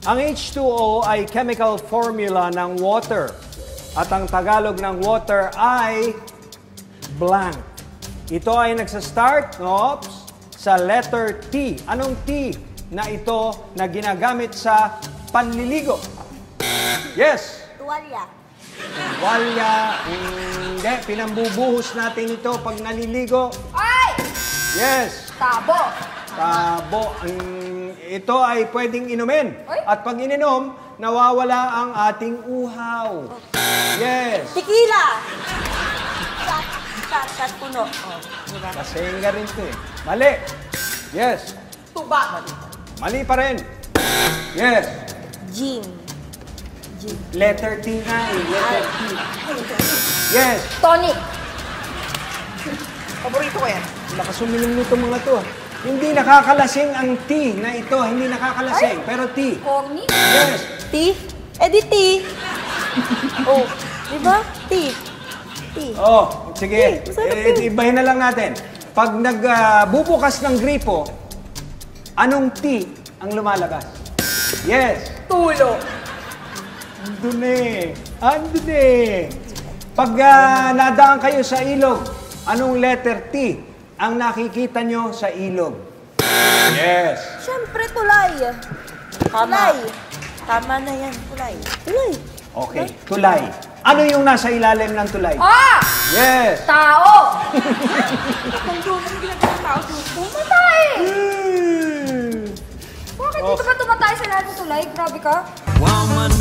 Ang H2O ay chemical formula ng water. At ang Tagalog ng water ay blank. Ito ay nagsa-start, sa letter T. Anong T na ito na ginagamit sa panliligo? Yes. Tuwalya. Tuwalya. Hindi. Pinambubuhos natin ito pag naliligo. Ay! Yes. Tabo. Tabo. Ito ay pwedeng inumin. Ay? At pag ininom, nawawala ang ating uhaw. Yes. Tequila. Tat puno. Diba? Kasenga rin ito eh. Mali. Yes. Tuba. Mali pa rin. Yes. Gin. Letter T nga eh. Letter T. Yes. Tonic. Paborito ko yan. Lakas uminom nito mga to. Hindi nakakalasing ang T na ito. Hindi nakakalasing. Ay? Pero T. Corny. Yes. T. Di T. Oh. Diba? T. Oh, sige. Masarap yun. Ibahin na lang natin. Pag nagbubukas ng gripo, anong T ang lumalabas? Yes. Tulo. Andun eh. Andun eh. Pag nadaan kayo sa ilog, anong letter T ang nakikita nyo sa ilog? Yes. Siyempre, tulay. Tulay. Tama na yan, tulay. Tulay. Okay, tulay. Ano yung nasa ilalim ng tulay? Ah! Yes. Tao! Kung doon ang ginagawa ng tao, tumatay! Bakit dito ba tumatay sa lahat ng tulay? Grabe ka. Woman,